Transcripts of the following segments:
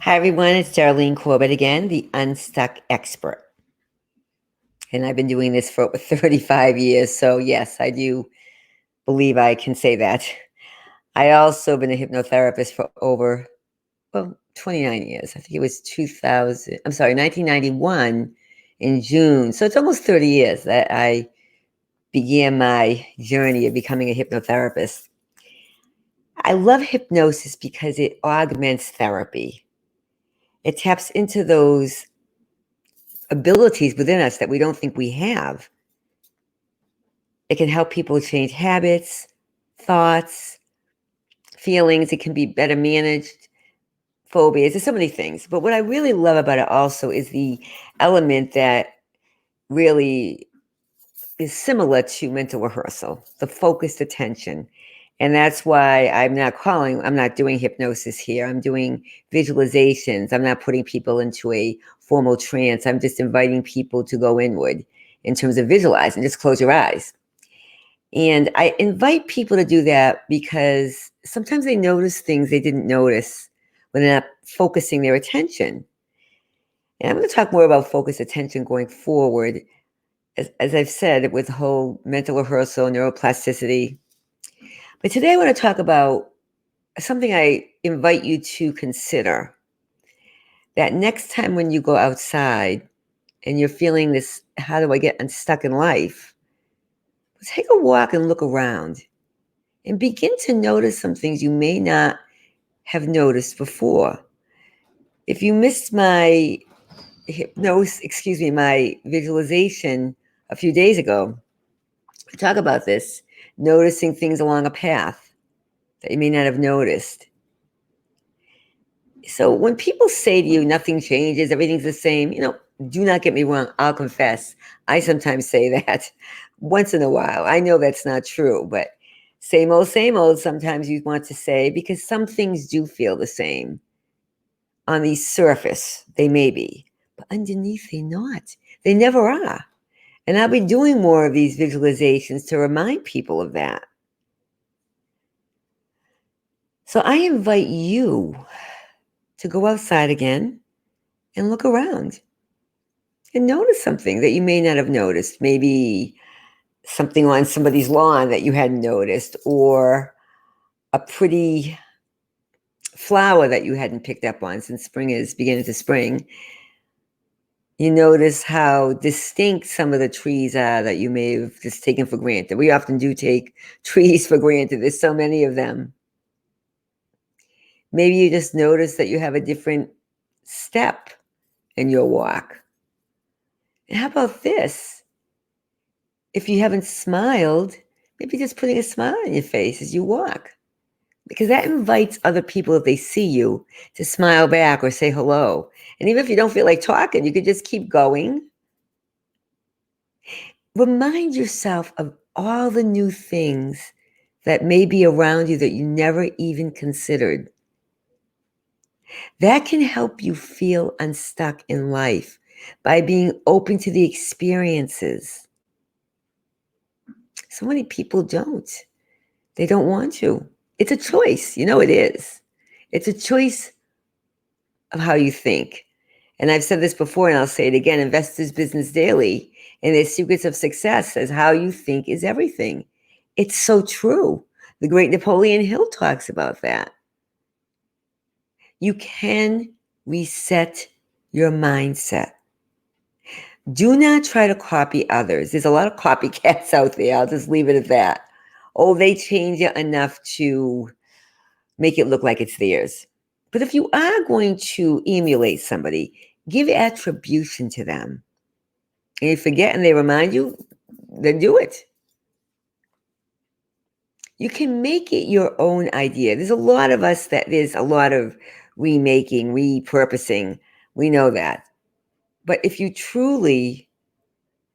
Hi, everyone. It's Darlene Corbett again, the Unstuck expert. And I've been doing this for over 35 years. So, yes, I do believe I can say that. I also been a hypnotherapist for over, 29 years. I think it was 1991 in June. So it's almost 30 years that I began my journey of becoming a hypnotherapist. I love hypnosis because it augments therapy. It taps into those abilities within us that we don't think we have. It can help people change habits, thoughts, feelings. It can be better managed, phobias. There's so many things. But what I really love about it also is the element that really is similar to mental rehearsal, the focused attention. And that's why I'm not doing hypnosis here. I'm doing visualizations. I'm not putting people into a formal trance. I'm just inviting people to go inward in terms of visualizing. Just close your eyes. And I invite people to do that because sometimes they notice things they didn't notice when they're not focusing their attention. And I'm going to talk more about focused attention going forward, as I've said, with the whole mental rehearsal, neuroplasticity. But today I want to talk about something I invite you to consider. That next time when you go outside and you're feeling this, how do I get unstuck in life? Take a walk and look around and begin to notice some things you may not have noticed before. If you missed my my visualization a few days ago, I talk about this, noticing things along a path that you may not have noticed. So when people say to you, nothing changes, everything's the same, do not get me wrong, I'll confess. I sometimes say that once in a while. I know that's not true, but same old, sometimes you want to say, because some things do feel the same. On the surface, they may be, but underneath, they're not. They never are. And I'll be doing more of these visualizations to remind people of that. So I invite you to go outside again and look around and notice something that you may not have noticed. Maybe something on somebody's lawn that you hadn't noticed, or a pretty flower that you hadn't picked up on since spring is beginning to spring. You notice how distinct some of the trees are that you may have just taken for granted. We often do take trees for granted. There's so many of them. Maybe you just notice that you have a different step in your walk. And how about this? If you haven't smiled, maybe just putting a smile on your face as you walk, because that invites other people, if they see you, to smile back or say hello. And even if you don't feel like talking, you could just keep going. Remind yourself of all the new things that may be around you that you never even considered. That can help you feel unstuck in life by being open to the experiences. So many people don't. They don't want to. It's a choice. It is. It's a choice of how you think. And I've said this before, and I'll say it again. Investors Business Daily and their secrets of success says how you think is everything. It's so true. The great Napoleon Hill talks about that. You can reset your mindset. Do not try to copy others. There's a lot of copycats out there. I'll just leave it at that. Oh, they change it enough to make it look like it's theirs. But if you are going to emulate somebody, give attribution to them. And you forget and they remind you, then do it. You can make it your own idea. There's a lot of us that there's a lot of remaking, repurposing. We know that. But if you truly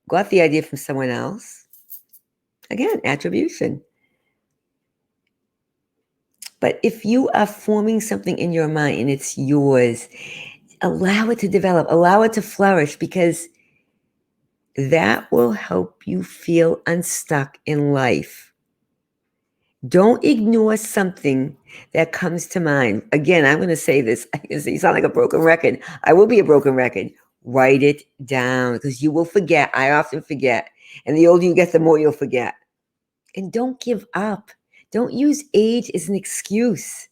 got the idea from someone else, again, attribution. But if you are forming something in your mind and it's yours, allow it to develop, allow it to flourish, because that will help you feel unstuck in life. Don't ignore something that comes to mind. Again, I'm going to say this. You sound like a broken record. I will be a broken record. Write it down because you will forget. I often forget. And the older you get, the more you'll forget. And don't give up. Don't use age as an excuse.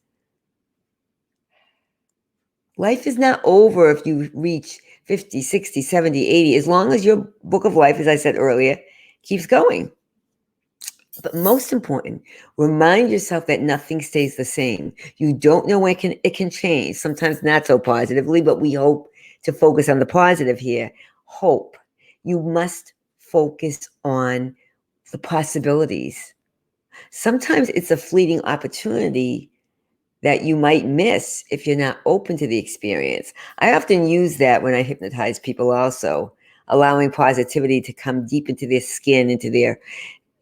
Life is not over if you reach 50, 60, 70, 80, as long as your book of life, as I said earlier, keeps going. But most important, remind yourself that nothing stays the same. You don't know when it can change, sometimes not so positively, but we hope to focus on the positive here. Hope. You must focus on the possibilities. Sometimes it's a fleeting opportunity that you might miss if you're not open to the experience. I often use that when I hypnotize people also, allowing positivity to come deep into their skin, into their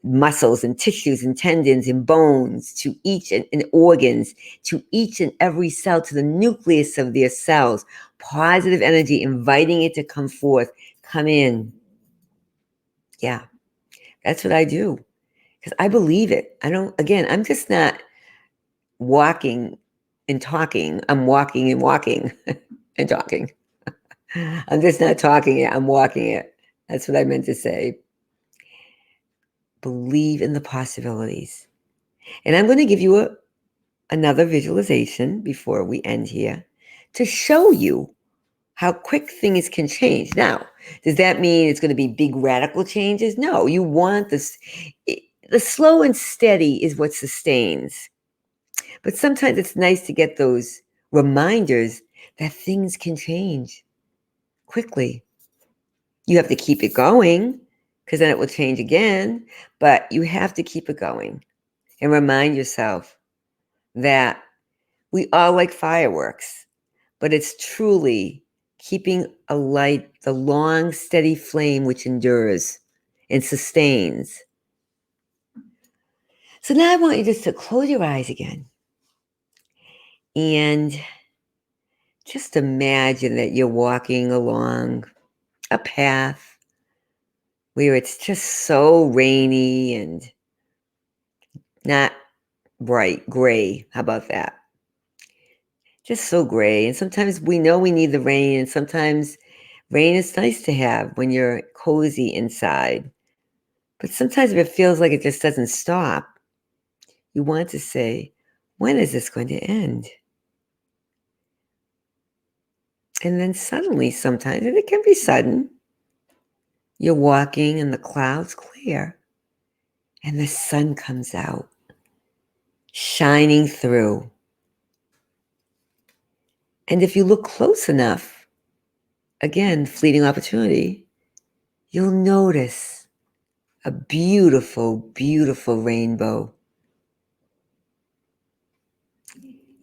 muscles and tissues and tendons and bones, to each and organs, to each and every cell, to the nucleus of their cells. Positive energy, inviting it to come forth, come in. Yeah, that's what I do because I believe it. I'm just not walking and talking. I'm walking and walking and talking. I'm just not talking it. I'm walking it. That's what I meant to say. Believe in the possibilities. And I'm going to give you another visualization before we end here to show you how quick things can change. Now, does that mean it's going to be big radical changes? No, you want this. The slow and steady is what sustains. But sometimes it's nice to get those reminders that things can change quickly. You have to keep it going because then it will change again, but you have to keep it going and remind yourself that we all like fireworks, but it's truly keeping alight the long, steady flame which endures and sustains. So now I want you just to close your eyes again and just imagine that you're walking along a path where it's just so rainy and not bright, gray. How about that? Just so gray. And sometimes we know we need the rain, and sometimes rain is nice to have when you're cozy inside. But sometimes if it feels like it just doesn't stop, you want to say, when is this going to end? And then suddenly, sometimes, and it can be sudden, you're walking and the clouds clear and the sun comes out, shining through. And if you look close enough, again, fleeting opportunity, you'll notice a beautiful, beautiful rainbow.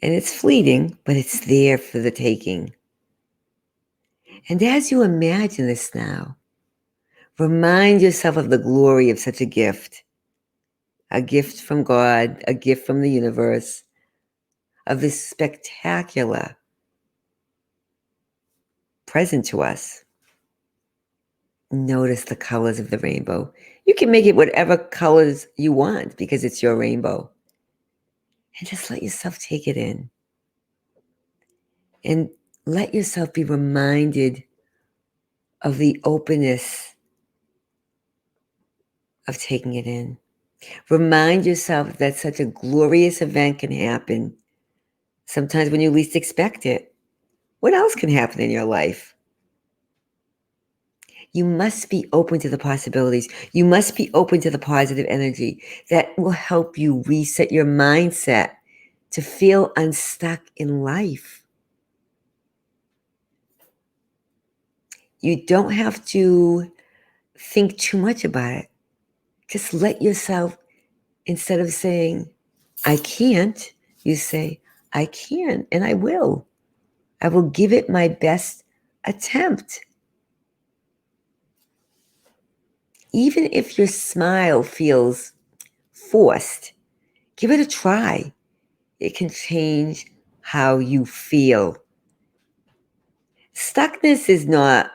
And it's fleeting, but it's there for the taking. And as you imagine this now, remind yourself of the glory of such a gift from God, a gift from the universe, of this spectacular present to us. Notice the colors of the rainbow. You can make it whatever colors you want because it's your rainbow. And just let yourself take it in. And let yourself be reminded of the openness of taking it in. Remind yourself that such a glorious event can happen sometimes when you least expect it. What else can happen in your life? You must be open to the possibilities. You must be open to the positive energy that will help you reset your mindset to feel unstuck in life. You don't have to think too much about it. Just let yourself, instead of saying, I can't, you say, I can and I will. I will give it my best attempt. Even if your smile feels forced, give it a try. It can change how you feel. Stuckness is not,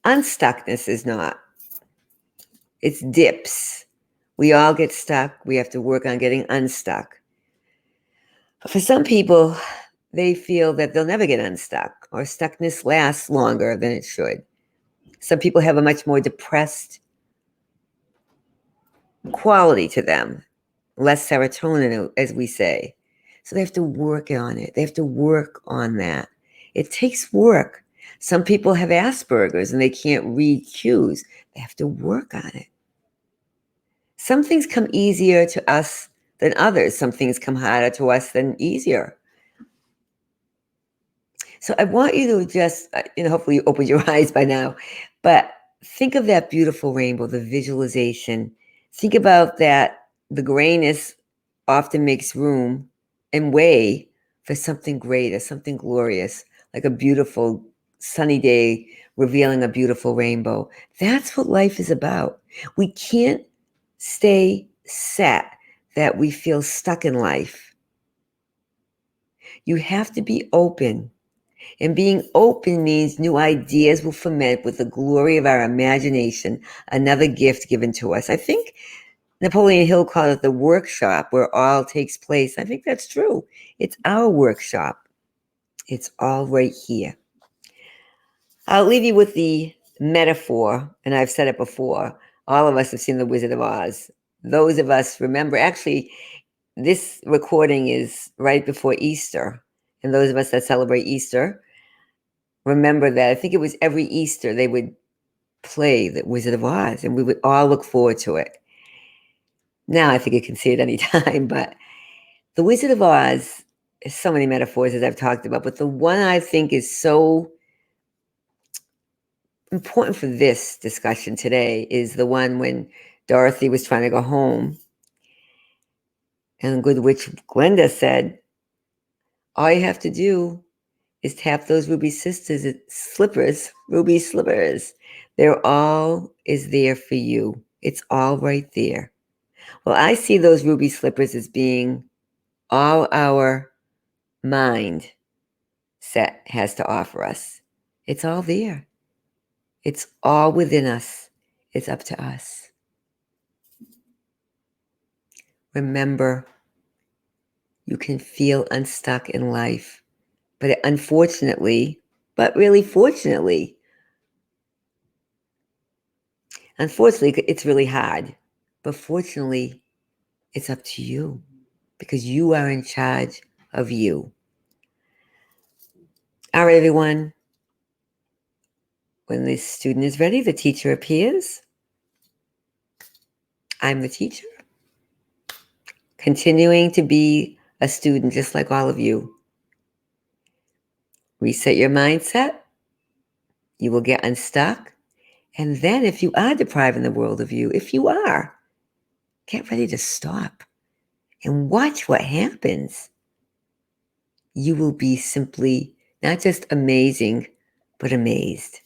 unstuckness is not. It's dips. We all get stuck. We have to work on getting unstuck. But for some people, they feel that they'll never get unstuck, or stuckness lasts longer than it should. Some people have a much more depressed quality to them, less serotonin, as we say. So they have to work on it. They have to work on that. It takes work. Some people have Asperger's and they can't read cues. They have to work on it. Some things come easier to us than others. Some things come harder to us than easier. So I want you to just, hopefully you opened your eyes by now, but think of that beautiful rainbow, the visualization. Think about that. The grayness often makes room and way for something greater, something glorious, like a beautiful sunny day revealing a beautiful rainbow. That's what life is about. We can't stay set that we feel stuck in life. You have to be open. And being open means new ideas will ferment with the glory of our imagination, another gift given to us. I think Napoleon Hill called it the workshop where all takes place. I think that's true. It's our workshop. It's all right here. I'll leave you with the metaphor, and I've said it before. All of us have seen The Wizard of Oz. Those of us remember, actually, this recording is right before Easter. And those of us that celebrate Easter remember that I think it was every Easter they would play The Wizard of Oz, and we would all look forward to it. Now I think you can see it anytime, but The Wizard of Oz is so many metaphors as I've talked about, but the one I think is so important for this discussion today is the one when Dorothy was trying to go home, and Good Witch Glinda said, all you have to do is tap those ruby slippers. They're all is there for you. It's all right there. Well, I see those ruby slippers as being all our mind set has to offer us. It's all there. It's all within us. It's up to us. Remember, you can feel unstuck in life, but unfortunately, unfortunately, it's really hard. But fortunately, it's up to you because you are in charge of you. All right, everyone. When the student is ready, the teacher appears. I'm the teacher, continuing to be a student just like all of you. Reset your mindset. You will get unstuck. And then if you are depriving the world of you, if you are, get ready to stop and watch what happens. You will be simply not just amazing, but amazed.